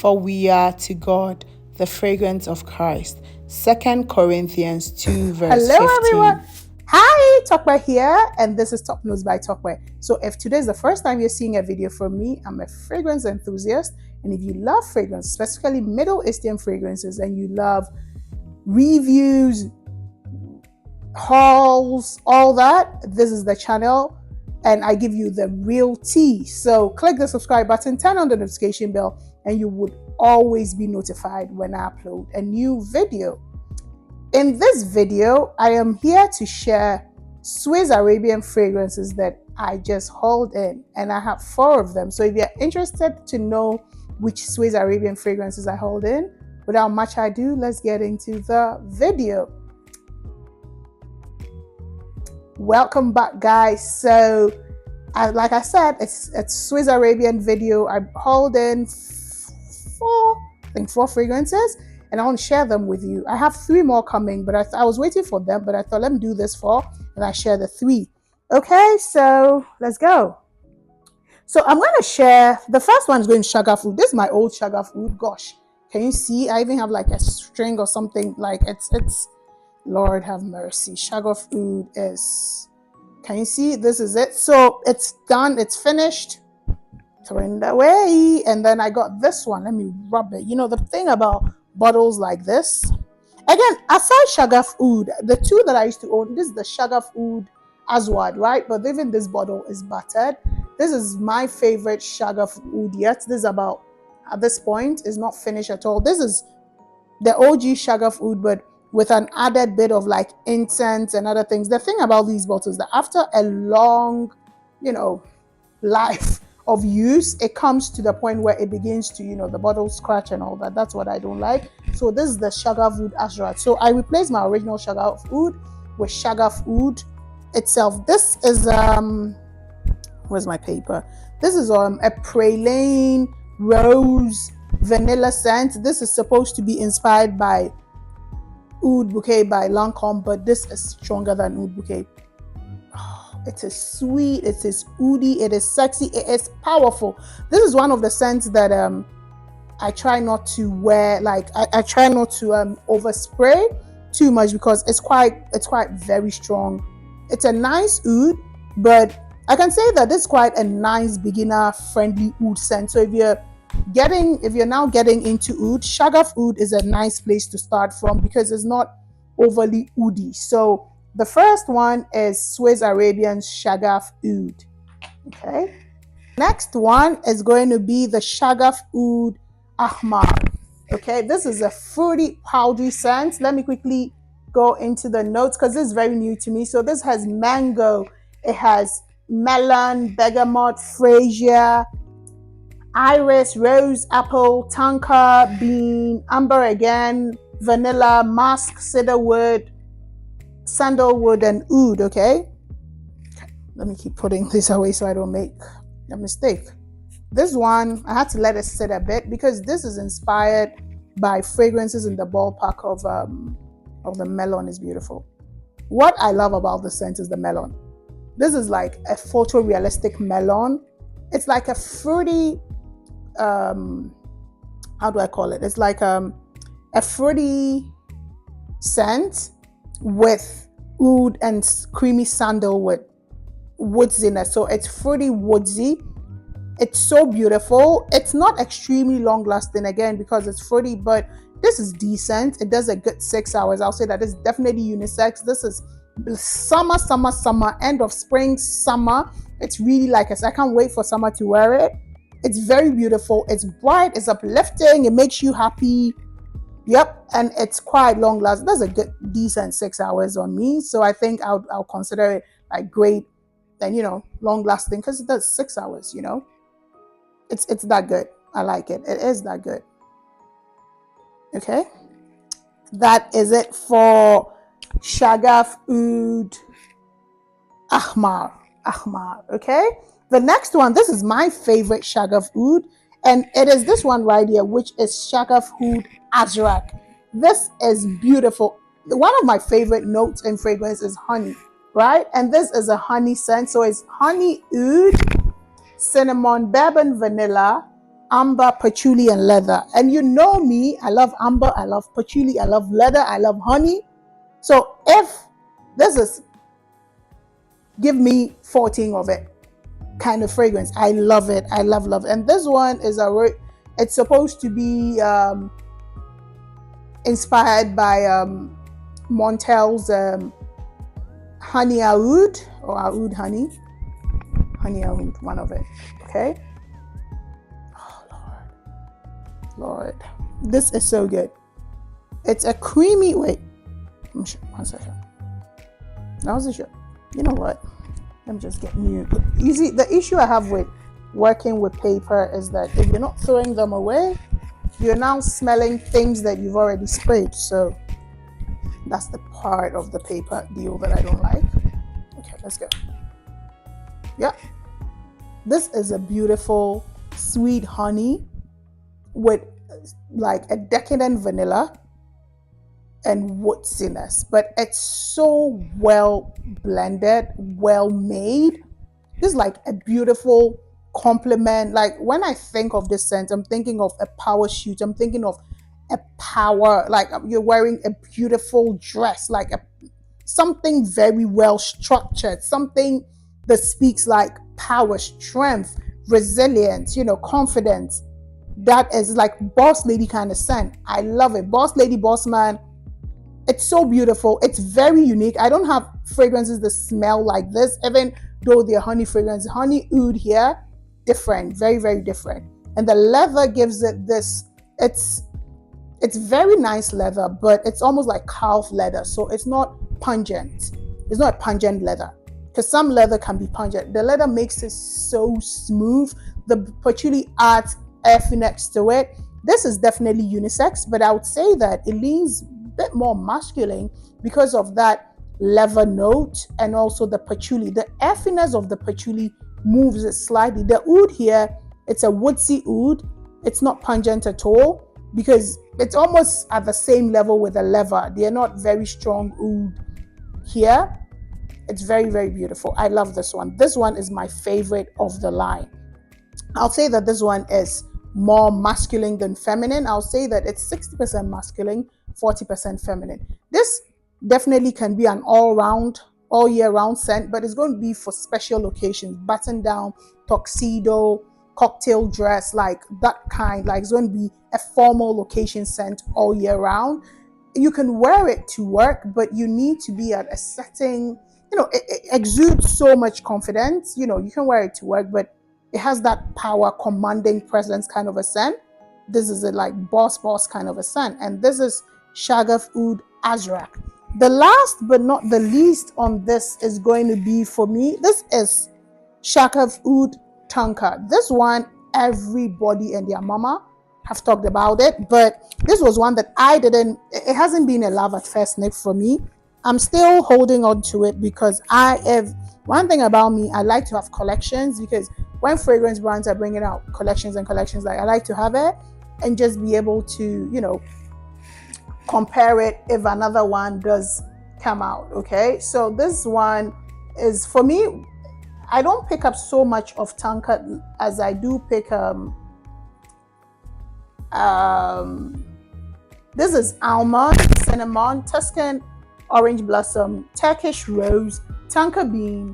for we are to God the fragrance of Christ. 2 Corinthians 2 verse 15. Hello everyone. Hi, Tokwe here, and this is Top News by Tokwe. So if today is the first time you're seeing a video from me, I'm a fragrance enthusiast, and if you love fragrance, specifically Middle Eastern fragrances, and you love reviews, hauls, all that, this is the channel, and I give you the real tea. So click the subscribe button, turn on the notification bell, and you would always be notified when I upload a new video. In this video, I am here to share Swiss Arabian fragrances that I just hauled in, and I have 4 of them. So if you're interested to know which Swiss Arabian fragrances I hauled in, without much ado, let's get into the video. Welcome back, guys. So like I said, it's a Swiss Arabian video. I hauled in 4 fragrances, and I want to share them with you. I have 3 more coming, but I was waiting for them, but I thought, let me do this 4, and I share the 3. Okay, so let's go. So I'm going to share, the first one is going to Shaghaf Oud. This is my old Shaghaf Oud. Gosh, can you see? I even have like a string or something, like it's Lord have mercy. Shaghaf Oud is, can you see? This is it. So it's done, it's finished. Throw it away. And then I got this one. Let me rub it. You know, the thing about bottles like this, again, aside Shaghaf Oud, the 2 that I used to own, this is the Shaghaf Oud Aswad, right? But even this bottle is battered. This is my favorite Shaghaf Oud yet. This is about, at this point, is not finished at all. This is the OG Shaghaf Oud, but with an added bit of like incense and other things. The thing about these bottles is that after a long, life of use, it comes to the point where it begins to, the bottle scratch and all that. That's what I don't like. So this is the Shaghaf Oud Aswad. So I replaced my original Shaghaf Oud with Shaghaf Oud itself. This is where's my paper? This is a praline rose vanilla scent. This is supposed to be inspired by Oud Bouquet by Lancome, but this is stronger than Oud Bouquet. It is sweet, it is oody, it is sexy, it is powerful. This is one of the scents that I try not to wear, like I try not to overspray too much, because it's quite very strong. It's a nice oud, but I can say that this is quite a nice beginner friendly oud scent. So if you're now getting into oud, Shaghaf Oud is a nice place to start from, because it's not overly oody. So the first one is Swiss Arabian Shaghaf Oud. Okay. Next one is going to be the Shaghaf Oud Ahmar. Okay. This is a fruity, powdery scent. Let me quickly go into the notes, because this is very new to me. So this has mango. It has melon, bergamot, freesia, iris, rose, apple, tonka, bean, amber again, vanilla, musk, cedarwood, sandalwood, and oud. Okay, let me keep putting this away so I don't make a mistake. This one, I had to let it sit a bit, because this is inspired by fragrances in the ballpark of the melon. Is beautiful. What I love about the scent is the melon. This is like a photorealistic melon. It's like a fruity, how do I call it? It's like a fruity scent with oud and creamy sandalwood woods in it. So it's fruity, woodsy. It's so beautiful. It's not extremely long lasting, again, because it's fruity, but this is decent. It does a good 6 hours. I'll say that it's definitely unisex. This is summer, end of spring, summer. It's really like I can't wait for summer to wear it. It's very beautiful. It's bright. It's uplifting. It makes you happy. Yep, and it's quite long lasting. That's a good, decent 6 hours on me. So I think I'll consider it like great and long lasting, because it does 6 hours. It's that good. I like it. It is that good. Okay, that is it for Shaghaf Oud Ahmar. Okay, the next one. This is my favorite Shaghaf Oud, and it is this one right here, which is Shaghaf Oud Azrak. This is beautiful. One of my favorite notes in fragrance is honey, right? And this is a honey scent. So it's honey oud, cinnamon, bourbon, vanilla, amber, patchouli, and leather. And you know me, I love amber, I love patchouli, I love leather, I love honey. So if this is give me 14 of it kind of fragrance, I love it. I love it. And this one is it's supposed to be inspired by Montel's honey oud or oud honey oud, one of it. Okay. Oh Lord, this is so good. It's a creamy. Wait, one second. That was the show. You know what? I'm just getting you. You see, the issue I have with working with paper is that if you're not throwing them away, you're now smelling things that you've already sprayed. So that's the part of the paper deal that I don't like. Okay, let's go. Yeah. This is a beautiful sweet honey with like a decadent vanilla and woodsiness, but it's so well blended, well made. This is like a beautiful compliment. Like when I think of this scent, I'm thinking of a power shoot. I'm thinking of a power, like you're wearing a beautiful dress, like something very well structured, something that speaks like power, strength, resilience, confidence. That is like boss lady kind of scent. I love it. Boss lady, boss man. It's so beautiful. It's very unique. I don't have fragrances that smell like this, even though they're honey fragrance. Honey oud here, different, very, very different. And the leather gives it this, it's very nice leather, but it's almost like calf leather. So it's not pungent. It's not a pungent leather. Because some leather can be pungent. The leather makes it so smooth. The patchouli adds earthiness to it. This is definitely unisex, but I would say that it leans bit more masculine because of that leather note and also the patchouli. The earthiness of the patchouli moves it slightly. The oud here, it's a woodsy oud. It's not pungent at all because it's almost at the same level with the leather. They're not very strong oud here. It's very, very beautiful. I love this one. This one is my favorite of the line. I'll say that this one is more masculine than feminine. I'll say that it's 60% masculine, 40% feminine. This definitely can be an all year round scent, but it's going to be for special occasions, button down, tuxedo, cocktail dress, like that kind. Like it's going to be a formal occasion scent all year round. You can wear it to work, but you need to be at a setting, it exudes so much confidence. You can wear it to work, but it has that power, commanding presence kind of a scent. This is a like boss kind of a scent. And this is Shaghaf Oud Azrak. The last but not the least on this is going to be for me. This is Shaghaf Oud Tanka. This one, everybody and their mama have talked about it, but this was one that it hasn't been a love at first sniff for me. I'm still holding on to it because one thing about me, I like to have collections because when fragrance brands are bringing out collections and collections, like I like to have it and just be able to, compare it if another one does come out. Okay. So this one is for me, I don't pick up so much of Tanka as I do pick, this is almond, cinnamon, Tuscan orange blossom, Turkish rose, Tanka bean,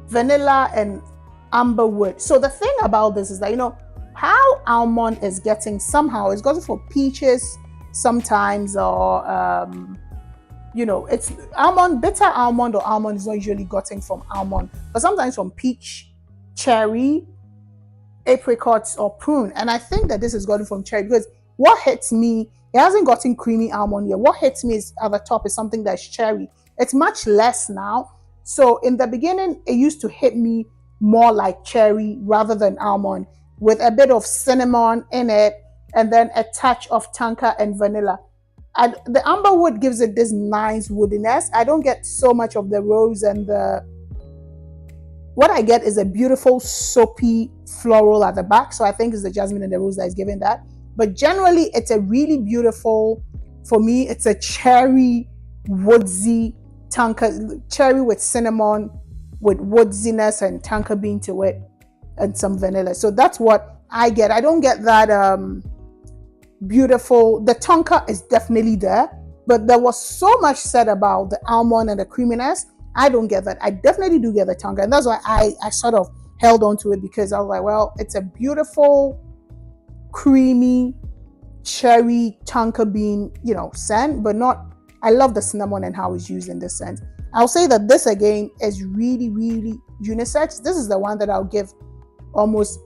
vanilla, and amber wood. So the thing about this is that, how almond is getting somehow, it's gotten for peaches sometimes, or, it's almond, bitter almond or almond is not usually gotten from almond, but sometimes from peach, cherry, apricots, or prune. And I think that this is gotten from cherry because what hits me, it hasn't gotten creamy almond yet. What hits me is at the top is something that's cherry. It's much less now. So in the beginning, it used to hit me more like cherry rather than almond, with a bit of cinnamon in it and then a touch of Tanka and vanilla. And the amber wood gives it this nice woodiness. I don't get so much of the rose and what I get is a beautiful soapy floral at the back. So I think it's the jasmine and the rose that is giving that. But generally, it's a really beautiful, for me, it's a cherry, woodsy Tanka, cherry with cinnamon, with woodsiness and Tanka bean to it. and some vanilla. So that's what I get. I don't get that beautiful. The tonka is definitely there, but there was so much said about the almond and the creaminess. I don't get that. I definitely do get the tonka, and that's why I sort of held on to it, because I was like, well, it's a beautiful, creamy cherry tonka bean, scent, but not. I love the cinnamon and how it's used in this scent. I'll say that this again is really, really unisex. This is the one that I'll give almost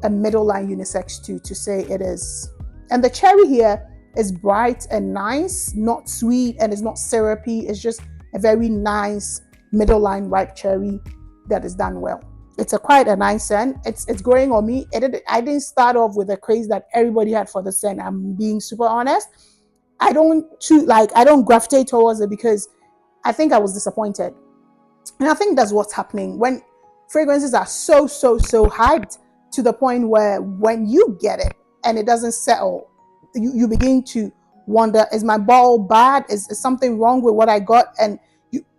a middle line unisex to say it is. And the cherry here is bright and nice, not sweet, and it's not syrupy. It's just a very nice middle line ripe cherry that is done well. It's quite a nice scent. It's growing on me. I didn't start off with a craze that everybody had for the scent. I'm being super honest. I don't gravitate towards it because I think I was disappointed. And I think that's what's happening when fragrances are so hyped to the point where when you get it and it doesn't settle, you begin to wonder, is my ball bad? Is something wrong with what I got? And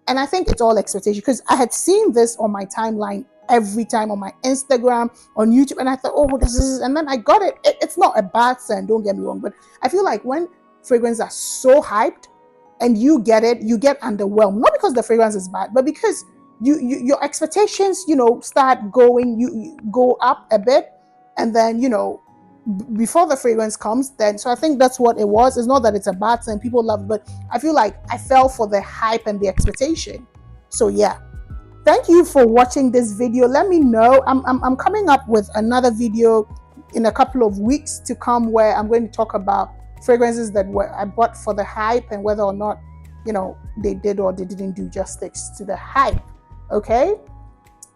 I think it's all expectation, because I had seen this on my timeline every time on my Instagram, on YouTube, and I thought, oh, this is, and then I got it. It's not a bad scent, don't get me wrong, but I feel like when fragrances are so hyped and you get it, you get underwhelmed, not because the fragrance is bad, but because your expectations, start going, you go up a bit, and then, before the fragrance comes, then, so I think that's what it was. It's not that it's a bad thing, people love it, but I feel like I fell for the hype and the expectation. So yeah, thank you for watching this video. Let me know. I'm coming up with another video in a couple of weeks to come, where I'm going to talk about fragrances that I bought for the hype, and whether or not, they did or they didn't do justice to the hype. Okay,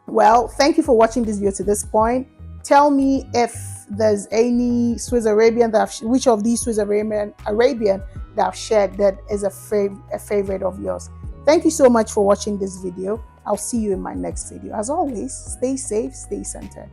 well, thank you for watching this video to this point. Tell me if there's any Swiss Arabian which of these Swiss Arabian that I've shared that is a favorite of yours. Thank you so much for watching this video. I'll see you in my next video. As always, stay safe, stay centered.